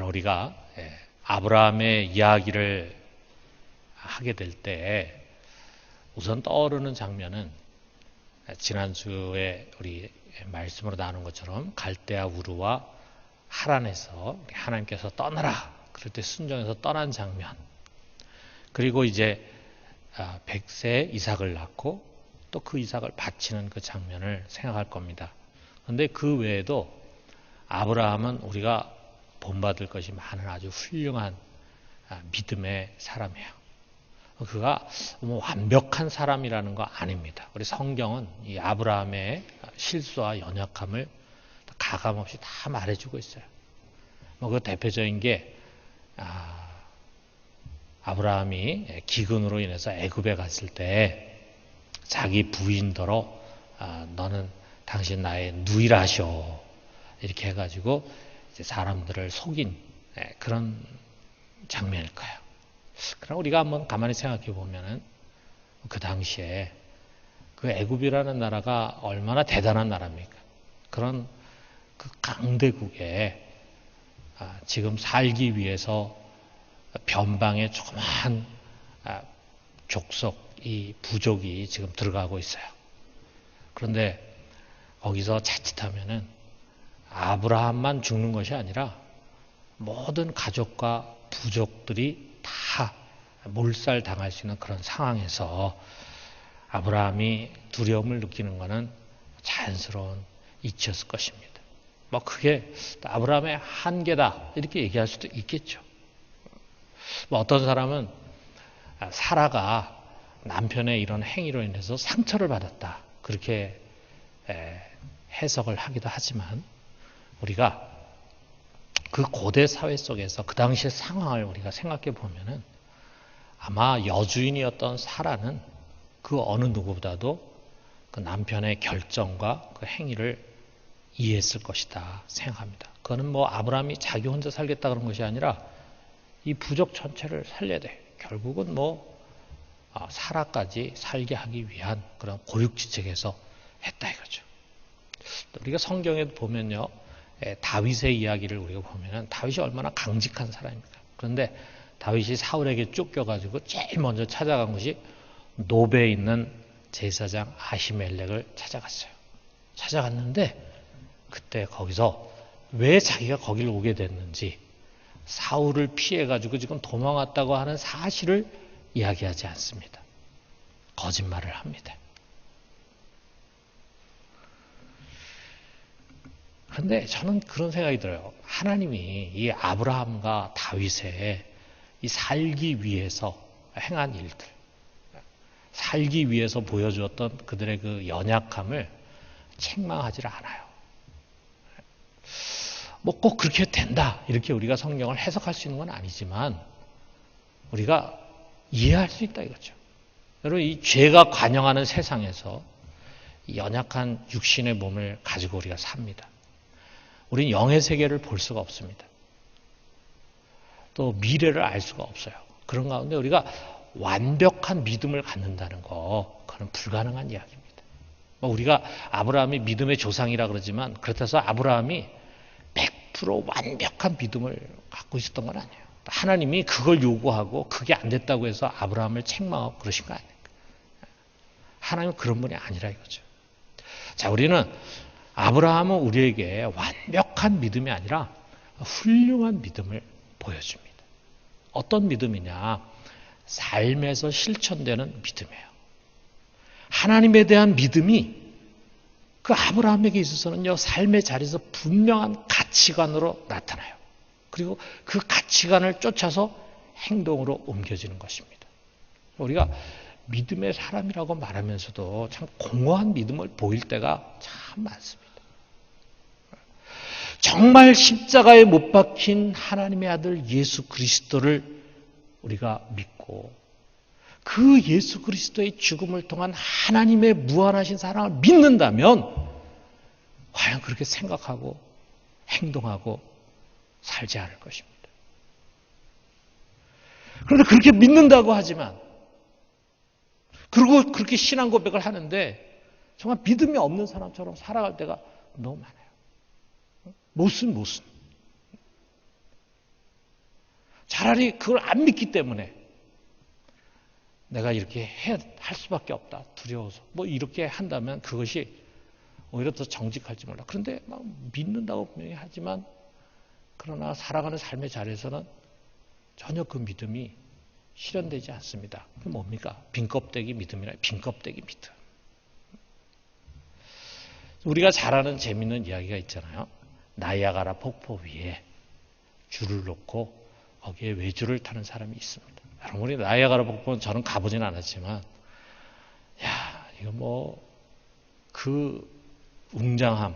여러분 우리가 아브라함의 이야기를 하게 될 때 우선 떠오르는 장면은 지난주에 우리 말씀으로 나눈 것처럼 갈대아 우르와 하란에서 하나님께서 떠나라 그럴 때 순종해서 떠난 장면, 그리고 이제 100세 이삭을 낳고 또 그 이삭을 바치는 그 장면을 생각할 겁니다. 그런데 그 외에도 아브라함은 우리가 본받을 것이 많은 아주 훌륭한 믿음의 사람이에요. 그가 뭐 완벽한 사람이라는 거 아닙니다. 우리 성경은 이 아브라함의 실수와 연약함을 가감없이 다 말해주고 있어요. 그 대표적인 게 아브라함이 기근으로 인해서 애굽에 갔을 때 자기 부인더러 너는 당신 나의 누이라 하셔 이렇게 해가지고 이제 사람들을 속인 그런 장면일 거예요. 그럼 우리가 한번 가만히 생각해 보면은 그 당시에 그 애굽이라는 나라가 얼마나 대단한 나라입니까? 그런 그 강대국에 지금 살기 위해서 변방에 조그마한 족속, 이 부족이 지금 들어가고 있어요. 그런데 거기서 자칫하면은 아브라함만 죽는 것이 아니라 모든 가족과 부족들이 다 몰살당할 수 있는 그런 상황에서 아브라함이 두려움을 느끼는 것은 자연스러운 이치였을 것입니다. 뭐 그게 아브라함의 한계다 이렇게 얘기할 수도 있겠죠. 뭐 어떤 사람은 사라가 남편의 이런 행위로 인해서 상처를 받았다 그렇게 해석을 하기도 하지만, 우리가 그 고대 사회 속에서 그 당시의 상황을 우리가 생각해 보면은 아마 여주인이었던 사라는 그 어느 누구보다도 그 남편의 결정과 그 행위를 이해했을 것이다 생각합니다. 그거는 뭐 아브라함이 자기 혼자 살겠다 그런 것이 아니라 이 부족 전체를 살려야 돼. 결국은 뭐 사라까지 살게 하기 위한 그런 고육지책에서 했다 이거죠. 우리가 성경에 보면요, 다윗의 이야기를 우리가 보면은 다윗이 얼마나 강직한 사람입니까? 그런데 다윗이 사울에게 쫓겨가지고 제일 먼저 찾아간 것이 노베에 있는 제사장 아히멜렉을 찾아갔어요. 찾아갔는데 그때 거기서 왜 자기가 거기를 오게 됐는지, 사울을 피해가지고 지금 도망왔다고 하는 사실을 이야기하지 않습니다. 거짓말을 합니다. 그런데 저는 그런 생각이 들어요. 하나님이 이 아브라함과 다윗의 이 살기 위해서 행한 일들, 살기 위해서 보여주었던 그들의 그 연약함을 책망하지 않아요. 뭐 꼭 그렇게 된다 이렇게 우리가 성경을 해석할 수 있는 건 아니지만 우리가 이해할 수 있다 이거죠. 여러분, 이 죄가 관영하는 세상에서 이 연약한 육신의 몸을 가지고 우리가 삽니다. 우리는 영의 세계를 볼 수가 없습니다. 또 미래를 알 수가 없어요. 그런 가운데 우리가 완벽한 믿음을 갖는다는 거, 그건 불가능한 이야기입니다. 우리가 아브라함이 믿음의 조상이라 그러지만 그렇다고 해서 아브라함이 100% 완벽한 믿음을 갖고 있었던 건 아니에요. 하나님이 그걸 요구하고 그게 안 됐다고 해서 아브라함을 책망하고 그러신 거 아닙니까? 하나님은 그런 분이 아니라 이거죠. 자, 우리는 아브라함은 우리에게 완벽한 믿음이 아니라 훌륭한 믿음을 보여줍니다. 어떤 믿음이냐? 삶에서 실천되는 믿음이에요. 하나님에 대한 믿음이 그 아브라함에게 있어서는요, 삶의 자리에서 분명한 가치관으로 나타나요. 그리고 그 가치관을 쫓아서 행동으로 옮겨지는 것입니다. 우리가 믿음의 사람이라고 말하면서도 참 공허한 믿음을 보일 때가 참 많습니다. 정말 십자가에 못 박힌 하나님의 아들 예수 그리스도를 우리가 믿고 그 예수 그리스도의 죽음을 통한 하나님의 무한하신 사랑을 믿는다면 과연 그렇게 생각하고 행동하고 살지 않을 것입니다. 그런데 그렇게 믿는다고 하지만, 그리고 그렇게 신앙 고백을 하는데 정말 믿음이 없는 사람처럼 살아갈 때가 너무 많아요. 모순. 차라리 그걸 안 믿기 때문에 내가 이렇게 할 수밖에 없다. 두려워서. 뭐 이렇게 한다면 그것이 오히려 더 정직할지 몰라. 그런데 막 믿는다고 분명히 하지만 그러나 살아가는 삶의 자리에서는 전혀 그 믿음이 실현되지 않습니다. 그게 뭡니까? 빈껍데기 믿음이라. 빈껍데기 믿음. 우리가 잘 아는 재미있는 이야기가 있잖아요. 나이아가라 폭포 위에 줄을 놓고 거기에 외줄을 타는 사람이 있습니다. 여러분, 우리 나이아가라 폭포는 저는 가보진 않았지만, 야, 이거 뭐 그 웅장함,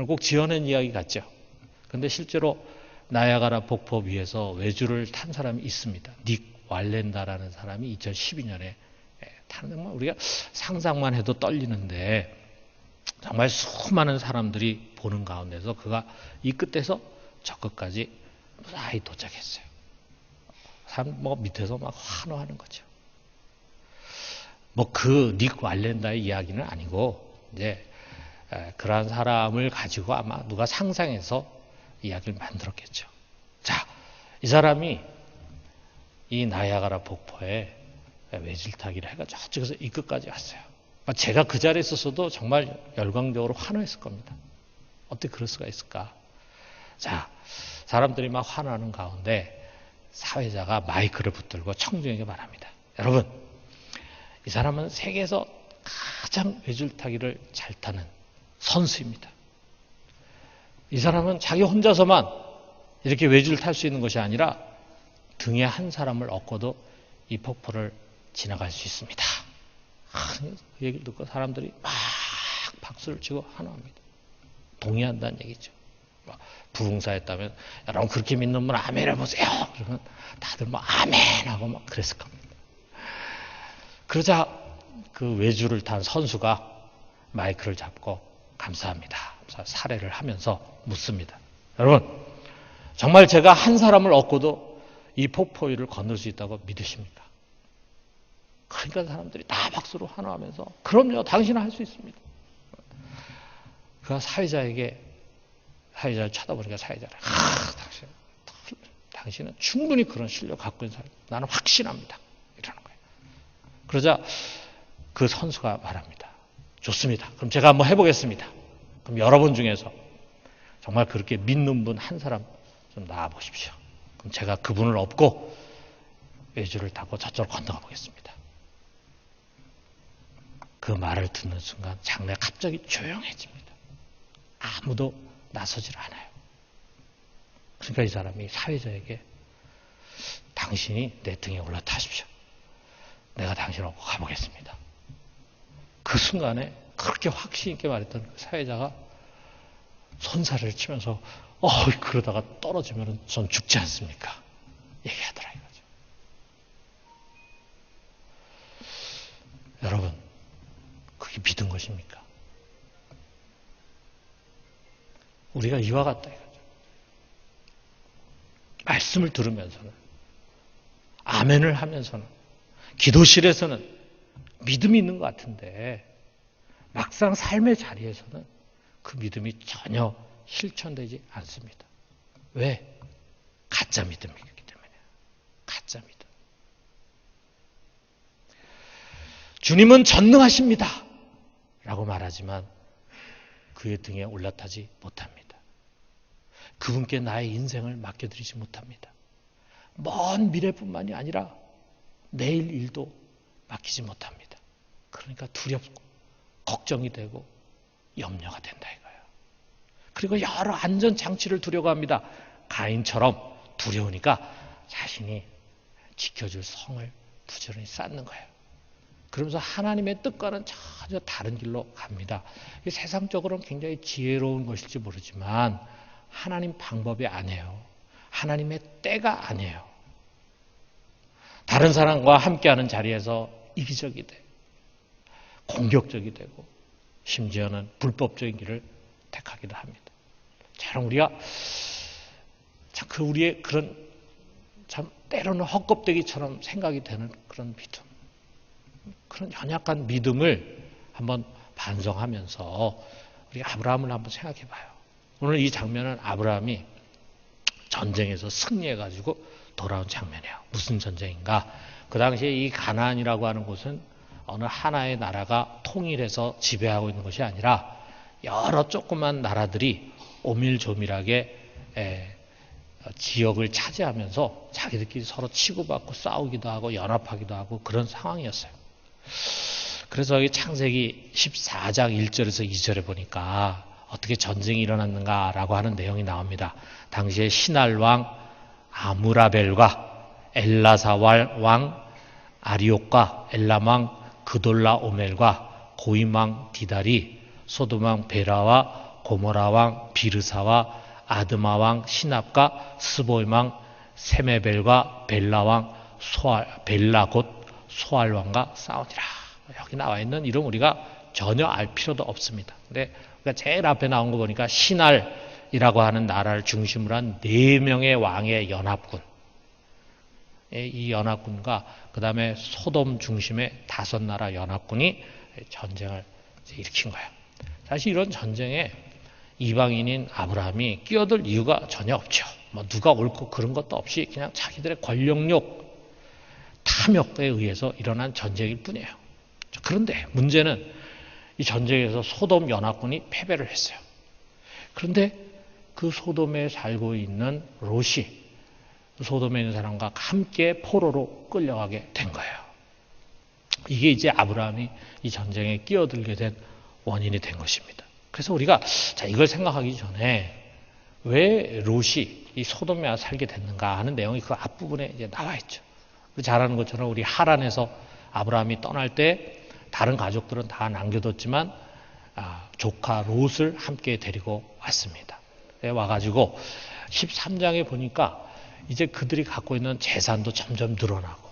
꼭 지어낸 이야기 같죠. 근데 실제로 나이아가라 폭포 위에서 외줄을 탄 사람이 있습니다. 닉 왈렌다라는 사람이 2012년에 타는 거 우리가 상상만 해도 떨리는데 정말 수많은 사람들이 보는 가운데서 그가 이 끝에서 저 끝까지 무사히 도착했어요. 사람 뭐 밑에서 막 환호하는 거죠. 뭐 그 닉 왈렌다의 이야기는 아니고 이제 그러한 사람을 가지고 아마 누가 상상해서 이야기를 만들었겠죠. 자, 이 사람이 이 나이아가라 폭포에 외줄타기를 해가지고 저쪽에서 이 끝까지 왔어요. 제가 그 자리에 있었어도 정말 열광적으로 환호했을 겁니다. 어떻게 그럴 수가 있을까? 자, 사람들이 막 환호하는 가운데 사회자가 마이크를 붙들고 청중에게 말합니다. 여러분, 이 사람은 세계에서 가장 외줄타기를 잘 타는 선수입니다. 이 사람은 자기 혼자서만 이렇게 외줄 탈 수 있는 것이 아니라 등에 한 사람을 업고도 이 폭포를 지나갈 수 있습니다. 그 얘기를 듣고 사람들이 막 박수를 치고 환호합니다. 동의한다는 얘기죠. 부흥사였다면 여러분 그렇게 믿는 분 아멘 해보세요. 그러면 다들 막 아멘 하고 막 그랬을 겁니다. 그러자 그 외줄을 탄 선수가 마이크를 잡고 감사합니다. 사례를 하면서 묻습니다. 여러분, 정말 제가 한 사람을 얻고도 이 폭포 위를 건널 수 있다고 믿으십니까? 그러니까 사람들이 다 박수로 환호하면서 그럼요, 당신은 할 수 있습니다. 그가 사회자를 쳐다보니까 사회자를 당신은 충분히 그런 실력 갖고 있는 사람, 나는 확신합니다. 이러는 거예요. 그러자 그 선수가 말합니다. 좋습니다. 그럼 제가 한번 해보겠습니다. 그럼 여러분 중에서 정말 그렇게 믿는 분 한 사람 좀 나와 보십시오. 그럼 제가 그분을 업고 외줄을 타고 저쪽으로 건너가 보겠습니다. 그 말을 듣는 순간 장내가 갑자기 조용해집니다. 아무도 나서질 않아요. 그러니까 이 사람이 사회자에게 당신이 내 등에 올라타십시오. 내가 당신을 업고 가보겠습니다. 그 순간에 그렇게 확신 있게 말했던 그 사회자가 손사래를 치면서 그러다가 떨어지면 전 죽지 않습니까? 얘기하더라 이거죠. 여러분, 그게 믿은 것입니까? 우리가 이와 같다 이거죠. 말씀을 들으면서는, 아멘을 하면서는, 기도실에서는 믿음이 있는 것 같은데 막상 삶의 자리에서는 그 믿음이 전혀 실천되지 않습니다. 왜? 가짜 믿음이기 때문이에요. 가짜 믿음. 주님은 전능하십니다. 라고 말하지만 그의 등에 올라타지 못합니다. 그분께 나의 인생을 맡겨드리지 못합니다. 먼 미래뿐만이 아니라 내일 일도 맡기지 못합니다. 그러니까 두렵고 걱정이 되고 염려가 된다 이거예요. 그리고 여러 안전장치를 두려고 합니다. 가인처럼 두려우니까 자신이 지켜줄 성을 부지런히 쌓는 거예요. 그러면서 하나님의 뜻과는 전혀 다른 길로 갑니다. 세상적으로는 굉장히 지혜로운 것일지 모르지만 하나님 방법이 아니에요. 하나님의 때가 아니에요. 다른 사람과 함께하는 자리에서 이기적이 돼, 공격적이 되고 심지어는 불법적인 길을 택하기도 합니다. 참 우리가 우리의 그런 참 때로는 헛껍데기처럼 생각이 되는 그런 믿음, 그런 연약한 믿음을 한번 반성하면서 우리 아브라함을 한번 생각해봐요. 오늘 이 장면은 아브라함이 전쟁에서 승리해가지고 돌아온 장면이에요. 무슨 전쟁인가? 그 당시에 이 가나안이라고 하는 곳은 어느 하나의 나라가 통일해서 지배하고 있는 것이 아니라 여러 조그만 나라들이 오밀조밀하게 지역을 차지하면서 자기들끼리 서로 치고받고 싸우기도 하고 연합하기도 하고 그런 상황이었어요. 그래서 이 창세기 14장 1절에서 2절에 보니까 어떻게 전쟁이 일어났는가라고 하는 내용이 나옵니다. 당시에 시날 왕 아무라벨과 엘라사 왕 아리옥과 엘람 왕 그돌라 오멜과 고임 왕 디달이 소돔 왕 베라와 고모라 왕 비르사와 아드마 왕 시납과 스보임 왕 세메벨과 벨라 왕 벨라 곧 소알 왕과 싸우니라. 여기 나와 있는 이름 우리가 전혀 알 필요도 없습니다. 근데 우리가 제일 앞에 나온 거 보니까 시날이라고 하는 나라를 중심으로 한 4명의 왕의 연합군, 이 연합군과 그 다음에 소돔 중심의 5나라 연합군이 전쟁을 일으킨 거예요. 사실 이런 전쟁에 이방인인 아브라함이 끼어들 이유가 전혀 없죠. 뭐 누가 옳고 그런 것도 없이 그냥 자기들의 권력욕, 탐욕에 의해서 일어난 전쟁일 뿐이에요. 그런데 문제는 이 전쟁에서 소돔 연합군이 패배를 했어요. 그런데 그 소돔에 살고 있는 롯이 소돔에 있는 사람과 함께 포로로 끌려가게 된 거예요. 이게 이제 아브라함이 이 전쟁에 끼어들게 된 원인이 된 것입니다. 그래서 우리가 이걸 생각하기 전에 왜 롯이 이 소돔에 살게 됐는가 하는 내용이 그 앞부분에 이제 나와 있죠. 잘 아는 것처럼 우리 하란에서 아브라함이 떠날 때 다른 가족들은 다 남겨뒀지만 조카 롯을 함께 데리고 왔습니다. 와가지고 13장에 보니까 이제 그들이 갖고 있는 재산도 점점 늘어나고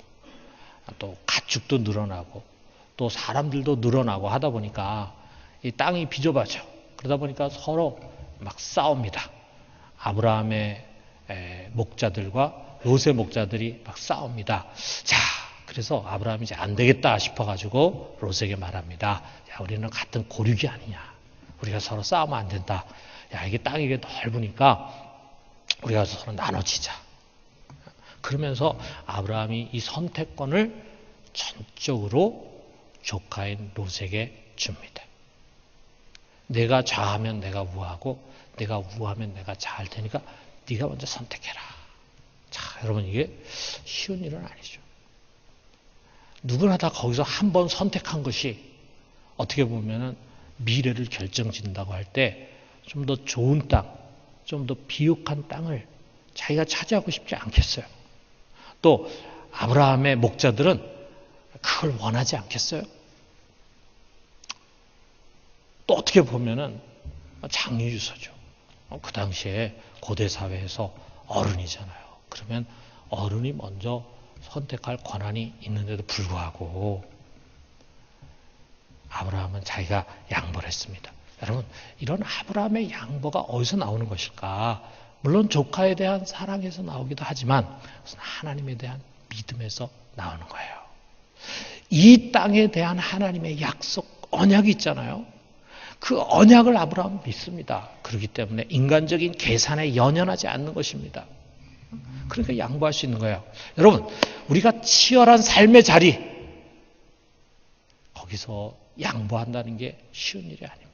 또 가축도 늘어나고 또 사람들도 늘어나고 하다 보니까 이 땅이 비좁아져. 그러다 보니까 서로 막 싸웁니다. 아브라함의 목자들과 롯의 목자들이 막 싸웁니다. 자, 그래서 아브라함이 이제 안 되겠다 싶어가지고 롯에게 말합니다. 야, 우리는 같은 고륙이 아니냐. 우리가 서로 싸우면 안 된다. 야, 이게 땅이 넓으니까 우리가 서로 나눠지자. 그러면서 아브라함이 이 선택권을 전적으로 조카인 롯에게 줍니다. 내가 좌하면 내가 우하고 내가 우하면 내가 좌할 테니까 네가 먼저 선택해라. 자, 여러분 이게 쉬운 일은 아니죠. 누구나 다 거기서 한 번 선택한 것이 어떻게 보면은 미래를 결정짓는다고 할 때 좀 더 좋은 땅, 좀 더 비옥한 땅을 자기가 차지하고 싶지 않겠어요. 또 아브라함의 목자들은 그걸 원하지 않겠어요. 또 어떻게 보면은 장유유서죠. 그 당시에 고대 사회에서 어른이잖아요. 그러면 어른이 먼저 선택할 권한이 있는데도 불구하고 아브라함은 자기가 양보를 했습니다. 여러분, 이런 아브라함의 양보가 어디서 나오는 것일까? 물론 조카에 대한 사랑에서 나오기도 하지만 하나님에 대한 믿음에서 나오는 거예요. 이 땅에 대한 하나님의 약속, 언약이 있잖아요. 그 언약을 아브라함은 믿습니다. 그렇기 때문에 인간적인 계산에 연연하지 않는 것입니다. 그러니까 양보할 수 있는 거예요. 여러분, 우리가 치열한 삶의 자리, 거기서 양보한다는 게 쉬운 일이 아닙니다.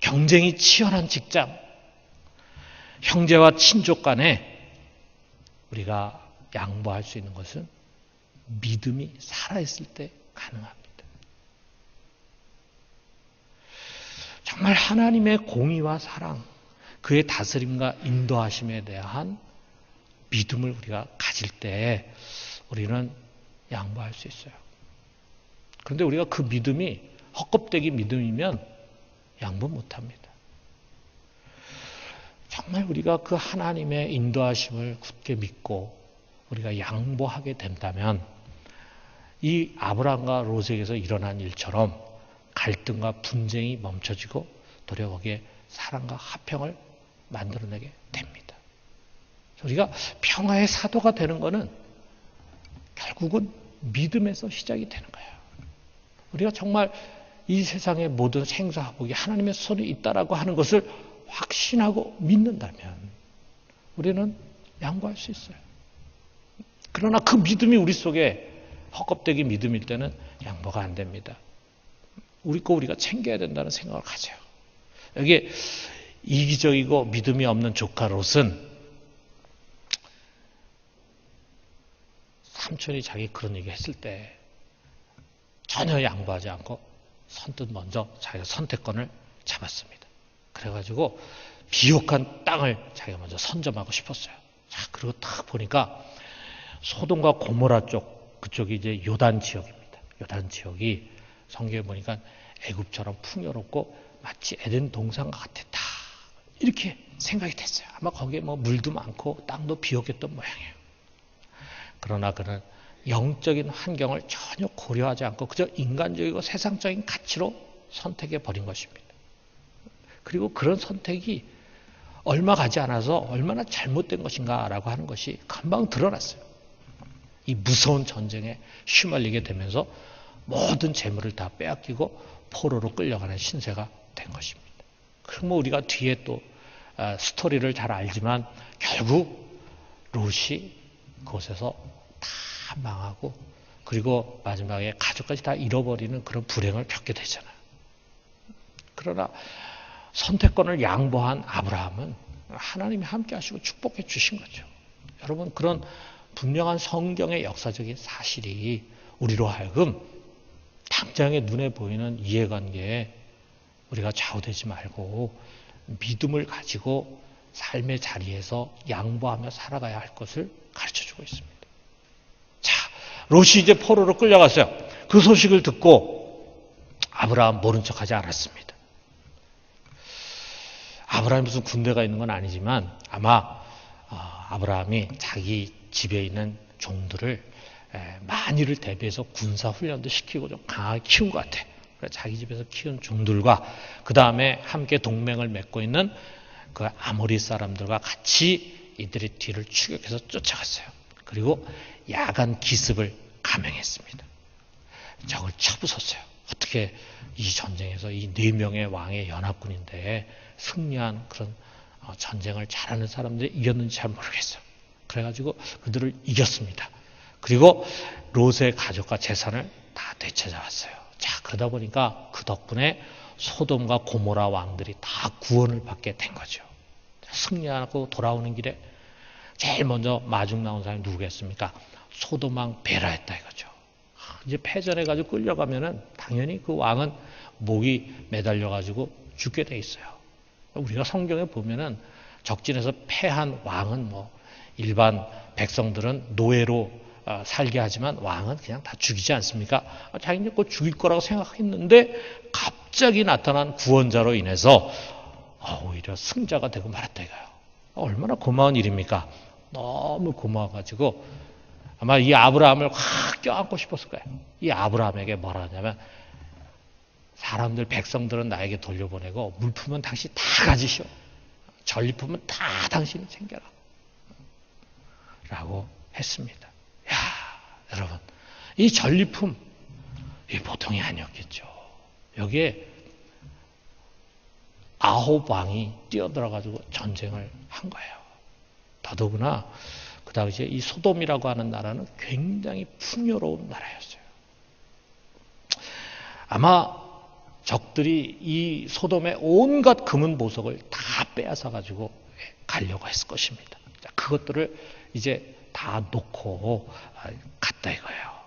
경쟁이 치열한 직장, 형제와 친족 간에 우리가 양보할 수 있는 것은 믿음이 살아있을 때 가능합니다. 정말 하나님의 공의와 사랑, 그의 다스림과 인도하심에 대한 믿음을 우리가 가질 때 우리는 양보할 수 있어요. 그런데 우리가 그 믿음이 헛껍데기 믿음이면 양보 못합니다. 정말 우리가 그 하나님의 인도하심을 굳게 믿고 우리가 양보하게 된다면 이 아브라함과 롯에게서 일어난 일처럼 갈등과 분쟁이 멈춰지고 도리어 거기에 사랑과 화평을 만들어내게 됩니다. 우리가 평화의 사도가 되는 것은 결국은 믿음에서 시작이 되는 거예요. 우리가 정말 이 세상의 모든 생사화복이 하나님의 손에 있다라고 하는 것을 확신하고 믿는다면 우리는 양보할 수 있어요. 그러나 그 믿음이 우리 속에 헛껍데기 믿음일 때는 양보가 안 됩니다. 우리 거 우리가 챙겨야 된다는 생각을 가져요. 여기에 이기적이고 믿음이 없는 조카 롯은 삼촌이 자기 그런 얘기 했을 때 전혀 양보하지 않고 선뜻 먼저 자기가 선택권을 잡았습니다. 그래가지고 비옥한 땅을 자기가 먼저 선점하고 싶었어요. 자, 그리고 딱 보니까 소돔과 고모라 쪽, 그쪽이 이제 요단 지역입니다. 요단 지역이 성경에 보니까 애굽처럼 풍요롭고 마치 에덴 동산과 같았다. 이렇게 생각이 됐어요. 아마 거기에 뭐 물도 많고 땅도 비옥했던 모양이에요. 그러나 그는 영적인 환경을 전혀 고려하지 않고 그저 인간적이고 세상적인 가치로 선택해 버린 것입니다. 그리고 그런 선택이 얼마 가지 않아서 얼마나 잘못된 것인가라고 하는 것이 금방 드러났어요. 이 무서운 전쟁에 휘말리게 되면서 모든 재물을 다 빼앗기고 포로로 끌려가는 신세가 된 것입니다. 그럼 뭐 우리가 뒤에 또 스토리를 잘 알지만 결국 롯이 그곳에서 다 망하고 그리고 마지막에 가족까지 다 잃어버리는 그런 불행을 겪게 되잖아요. 그러나 선택권을 양보한 아브라함은 하나님이 함께 하시고 축복해 주신 거죠. 여러분, 그런 분명한 성경의 역사적인 사실이 우리로 하여금 당장의 눈에 보이는 이해관계에 우리가 좌우되지 말고 믿음을 가지고 삶의 자리에서 양보하며 살아가야 할 것을 가르쳐주고 있습니다. 자, 롯이 이제 포로로 끌려갔어요. 그 소식을 듣고 아브라함 모른 척하지 않았습니다. 아브라함이 무슨 군대가 있는 건 아니지만 아마 아브라함이 자기 집에 있는 종들을 만일을 대비해서 군사 훈련도 시키고 좀 강하게 키운 것 같아. 그래서 자기 집에서 키운 종들과 그 다음에 함께 동맹을 맺고 있는 그 아모리 사람들과 같이 이들의 뒤를 추격해서 쫓아갔어요. 그리고 야간 기습을 감행했습니다. 적을 쳐부쉈어요. 어떻게 이 전쟁에서 이 4명의 왕의 연합군인데 승리한 그런 전쟁을 잘하는 사람들이 이겼는지 잘 모르겠어요. 그래가지고 그들을 이겼습니다. 그리고 롯의 가족과 재산을 다 되찾아왔어요. 자, 그러다 보니까 그 덕분에 소돔과 고모라 왕들이 다 구원을 받게 된 거죠. 승리하고 돌아오는 길에 제일 먼저 마중 나온 사람이 누구겠습니까? 소돔 왕 베라였다 이거죠. 이제 패전해가지고 끌려가면은 당연히 그 왕은 목이 매달려가지고 죽게 돼 있어요. 우리가 성경에 보면은 적진에서 패한 왕은 뭐 일반 백성들은 노예로 살게 하지만 왕은 그냥 다 죽이지 않습니까? 자기는 곧 죽일 거라고 생각했는데 갑자기 나타난 구원자로 인해서 오히려 승자가 되고 말았다 이거예요. 얼마나 고마운 일입니까? 너무 고마워가지고 아마 이 아브라함을 확 껴안고 싶었을 거예요. 이 아브라함에게 뭐라 하냐면 사람들 백성들은 나에게 돌려보내고 물품은 당신 다 가지시오. 전리품은 다 당신이 챙겨라. 라고 했습니다. 야, 여러분, 이 전리품 이 보통이 아니었겠죠. 여기에 9왕이 뛰어들어가지고 전쟁을 한 거예요. 더더구나 그 당시에 이 소돔이라고 하는 나라는 굉장히 풍요로운 나라였어요. 아마 적들이 이 소돔의 온갖 금은 보석을 다 빼앗아가지고 가려고 했을 것입니다. 그것들을 이제 다 놓고 갔다 이거예요.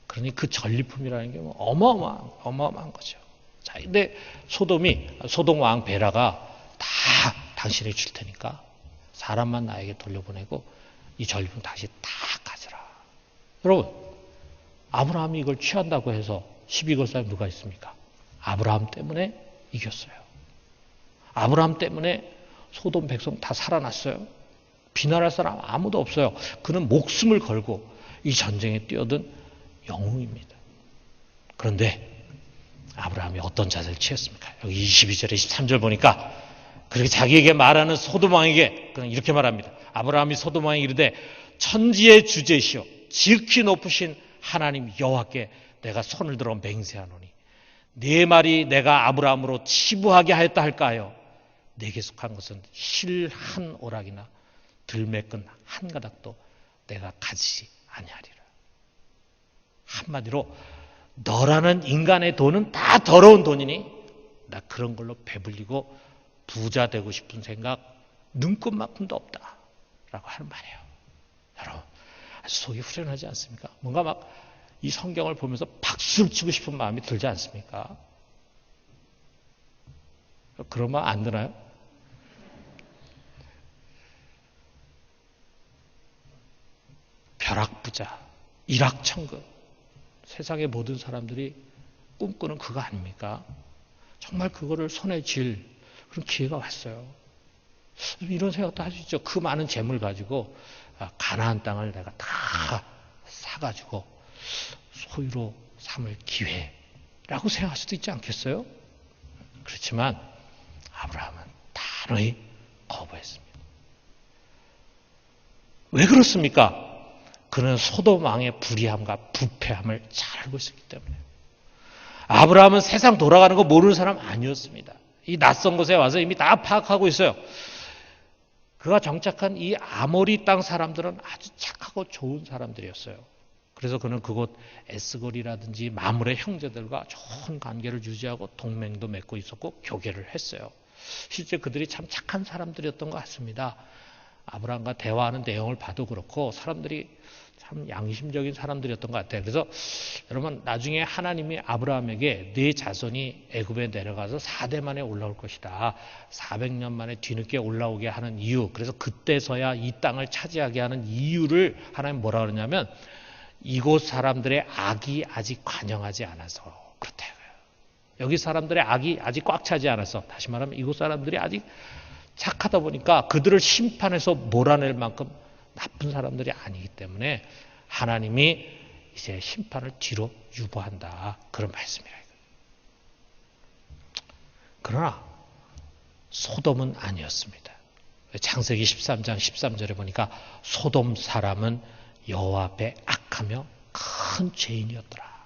그러니 그 전리품이라는 게 어마어마한 거죠. 자, 근데 소돔 왕 베라가 다 당신이 줄 테니까 사람만 나에게 돌려보내고 이 전리품 다시 다 가져라. 여러분, 아브라함이 이걸 취한다고 해서 시비 걸 사람이 누가 있습니까? 아브라함 때문에 이겼어요. 아브라함 때문에 소돔 백성 다 살아났어요. 비난할 사람 아무도 없어요. 그는 목숨을 걸고 이 전쟁에 뛰어든 영웅입니다. 그런데 아브라함이 어떤 자세를 취했습니까? 여기 22절에 23절 보니까 그렇게 자기에게 말하는 소돔 왕에게 그냥 이렇게 말합니다. 아브라함이 소돔 왕에게 이르되 천지의 주제시오 지극히 높으신 하나님 여호와께 내가 손을 들어 맹세하노니 네 말이 내가 아브라함으로 치부하게 하였다 할까요? 내게 속한 것은 실 한 오락이나 들매끈 한 가닥도 내가 가지지 아니하리라. 한마디로 너라는 인간의 돈은 다 더러운 돈이니 나 그런 걸로 배불리고 부자 되고 싶은 생각 눈꼽만큼도 없다 라고 하는 말이에요. 여러분 아주 속이 후련하지 않습니까? 뭔가 막 이 성경을 보면서 박수를 치고 싶은 마음이 들지 않습니까? 그런 마음 안 드나요? 벼락부자, 일확천금, 세상의 모든 사람들이 꿈꾸는 그거 아닙니까? 정말 그거를 손에 쥘 그런 기회가 왔어요. 이런 생각도 할 수 있죠. 그 많은 재물 가지고 가나안 땅을 내가 다 사가지고 소유로 삼을 기회라고 생각할 수도 있지 않겠어요? 그렇지만 아브라함은 단호히 거부했습니다. 왜 그렇습니까? 그는 소돔 왕의 불의함과 부패함을 잘 알고 있었기 때문에. 아브라함은 세상 돌아가는 거 모르는 사람 아니었습니다. 이 낯선 곳에 와서 이미 다 파악하고 있어요. 그가 정착한 이 아모리 땅 사람들은 아주 착하고 좋은 사람들이었어요. 그래서 그는 그곳 에스골이라든지 마물의 형제들과 좋은 관계를 유지하고 동맹도 맺고 있었고 교계를 했어요. 실제 그들이 참 착한 사람들이었던 것 같습니다. 아브라함과 대화하는 내용을 봐도 그렇고 사람들이 참 양심적인 사람들이었던 것 같아요. 그래서 여러분 나중에 하나님이 아브라함에게 네 자손이 애굽에 내려가서 4대 만에 올라올 것이다. 400년 만에 뒤늦게 올라오게 하는 이유, 그래서 그때서야 이 땅을 차지하게 하는 이유를 하나님 뭐라 그러냐면 이곳 사람들의 악이 아직 관영하지 않아서 그렇다고요. 여기 사람들의 악이 아직 꽉 차지 않아서, 다시 말하면 이곳 사람들이 아직 착하다 보니까 그들을 심판해서 몰아낼 만큼 나쁜 사람들이 아니기 때문에 하나님이 이제 심판을 뒤로 유보한다. 그런 말씀이라. 그러나 소돔은 아니었습니다. 창세기 13장 13절에 보니까 소돔 사람은 여호와 앞에 악하며 큰 죄인이었더라.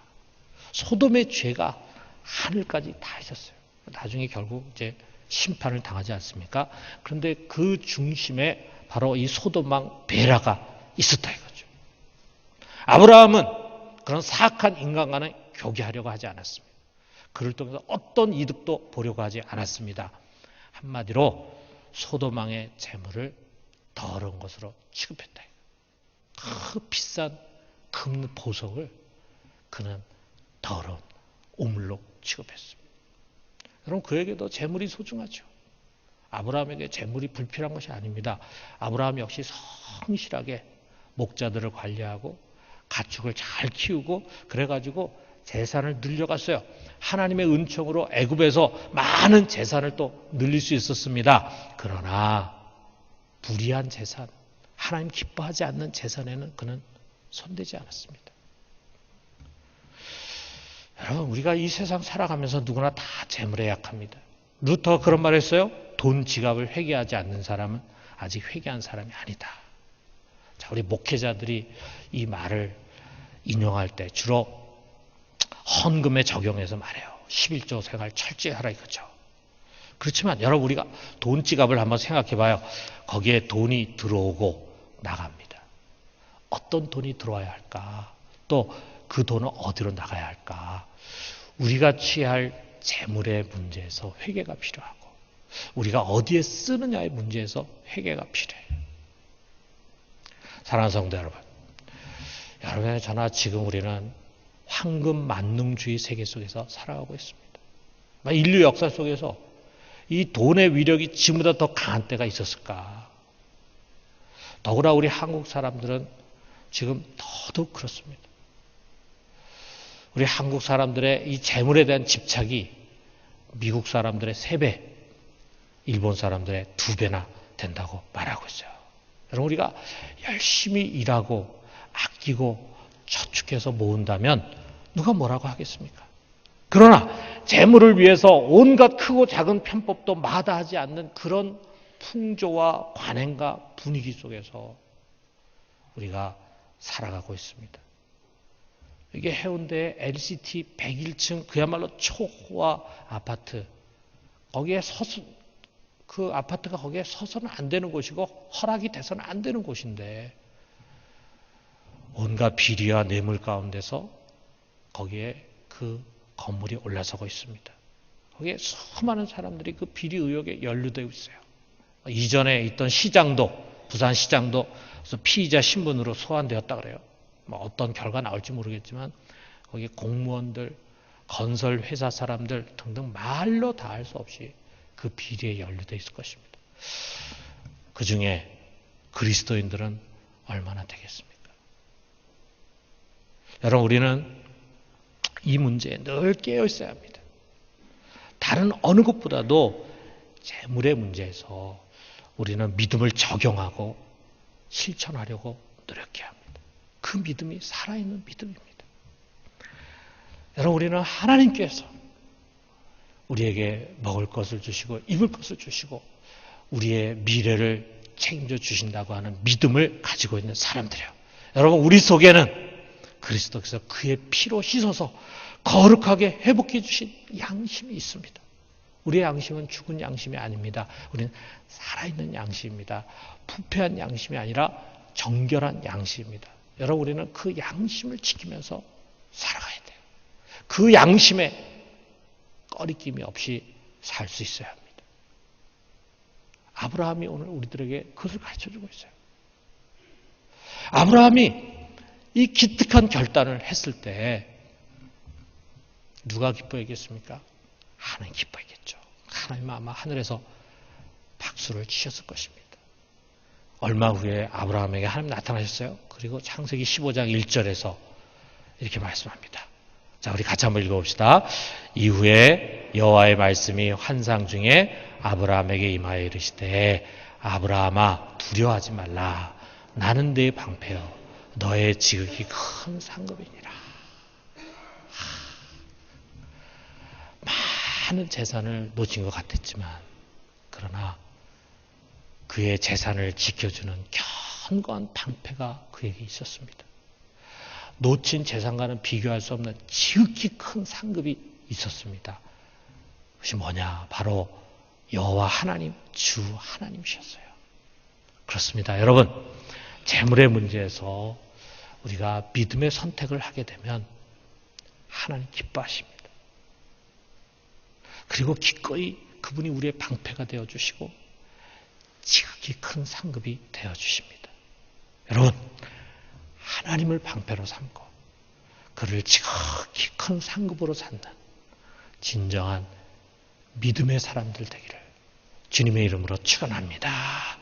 소돔의 죄가 하늘까지 다 있었어요. 나중에 결국 이제 심판을 당하지 않습니까? 그런데 그 중심에 바로 이 소돔 왕 베라가 있었다 이거죠. 아브라함은 그런 사악한 인간과는 교제하려고 하지 않았습니다. 그를 통해서 어떤 이득도 보려고 하지 않았습니다. 한마디로 소돔 왕의 재물을 더러운 것으로 취급했다. 그 비싼 금 보석을 그는 더러운 오물로 취급했습니다. 여러분 그에게도 재물이 소중하죠. 아브라함에게 재물이 불필요한 것이 아닙니다. 아브라함 역시 성실하게 목자들을 관리하고 가축을 잘 키우고 그래가지고 재산을 늘려갔어요. 하나님의 은총으로 애굽에서 많은 재산을 또 늘릴 수 있었습니다. 그러나 불의한 재산, 하나님 기뻐하지 않는 재산에는 그는 손대지 않았습니다. 여러분 우리가 이 세상 살아가면서 누구나 다 재물에 약합니다. 루터가 그런 말을 했어요. 돈 지갑을 회개하지 않는 사람은 아직 회개한 사람이 아니다. 자, 우리 목회자들이 이 말을 인용할 때 주로 헌금에 적용해서 말해요. 11조 생활 철저히 하라 이거죠. 그렇지만 여러분 우리가 돈 지갑을 한번 생각해 봐요. 거기에 돈이 들어오고 나갑니다. 어떤 돈이 들어와야 할까? 또 그 돈은 어디로 나가야 할까? 우리가 취할 재물의 문제에서 회개가 필요하고 우리가 어디에 쓰느냐의 문제에서 회개가 필요해요. 사랑하는 성도 여러분, 여러분의 저나 지금 우리는 황금 만능주의 세계 속에서 살아가고 있습니다. 인류 역사 속에서 이 돈의 위력이 지금보다 더 강한 때가 있었을까? 더구나 우리 한국 사람들은 지금 더더욱 그렇습니다. 우리 한국 사람들의 이 재물에 대한 집착이 미국 사람들의 3배, 일본 사람들의 2배나 된다고 말하고 있어요. 여러분 우리가 열심히 일하고 아끼고 저축해서 모은다면 누가 뭐라고 하겠습니까? 그러나 재물을 위해서 온갖 크고 작은 편법도 마다하지 않는 그런 풍조와 관행과 분위기 속에서 우리가 살아가고 있습니다. 이게 해운대의 LCT 101층 그야말로 초호화 아파트, 거기에 그 아파트가 거기에 서서는 안 되는 곳이고 허락이 돼서는 안 되는 곳인데 온갖 비리와 뇌물 가운데서 거기에 그 건물이 올라서고 있습니다. 거기에 수많은 사람들이 그 비리 의혹에 연루되어 있어요. 이전에 있던 시장도, 부산시장도 피의자 신분으로 소환되었다 그래요. 뭐 어떤 결과 나올지 모르겠지만 거기 공무원들, 건설 회사 사람들 등등 말로 다 할 수 없이 그 비리에 연루되어 있을 것입니다. 그 중에 그리스도인들은 얼마나 되겠습니까? 여러분, 우리는 이 문제에 늘 깨어 있어야 합니다. 다른 어느 것보다도 재물의 문제에서 우리는 믿음을 적용하고 실천하려고 노력해야 합니다. 그 믿음이 살아있는 믿음입니다. 여러분, 우리는 하나님께서 우리에게 먹을 것을 주시고 입을 것을 주시고 우리의 미래를 책임져 주신다고 하는 믿음을 가지고 있는 사람들이에요. 여러분, 우리 속에는 그리스도께서 그의 피로 씻어서 거룩하게 회복해 주신 양심이 있습니다. 우리의 양심은 죽은 양심이 아닙니다. 우리는 살아있는 양심입니다. 부패한 양심이 아니라 정결한 양심입니다. 여러분, 우리는 그 양심을 지키면서 살아가야 돼요. 그 양심에 꺼리낌이 없이 살 수 있어야 합니다. 아브라함이 오늘 우리들에게 그것을 가르쳐주고 있어요. 아브라함이 이 기특한 결단을 했을 때 누가 기뻐했겠습니까? 하나님 기뻐했겠죠. 하나님 아마 하늘에서 박수를 치셨을 것입니다. 얼마 후에 아브라함에게 하나님 나타나셨어요. 그리고 창세기 15장 1절에서 이렇게 말씀합니다. 자, 우리 같이 한번 읽어봅시다. 이후에 여호와의 말씀이 환상 중에 아브라함에게 임하여 이르시되 아브라함아 두려워하지 말라. 나는 네 방패여 너의 지극히 큰 상급이니라. 많은 재산을 놓친 것 같았지만 그러나 그의 재산을 지켜주는 견고한 방패가 그에게 있었습니다. 놓친 재산과는 비교할 수 없는 지극히 큰 상급이 있었습니다. 그것이 뭐냐? 바로 여호와 하나님, 주 하나님이셨어요. 그렇습니다. 여러분, 재물의 문제에서 우리가 믿음의 선택을 하게 되면 하나님 기뻐하십니다. 그리고 기꺼이 그분이 우리의 방패가 되어주시고 지극히 큰 상급이 되어주십니다. 여러분, 하나님을 방패로 삼고 그를 지극히 큰 상급으로 삼는 진정한 믿음의 사람들 되기를 주님의 이름으로 축원합니다.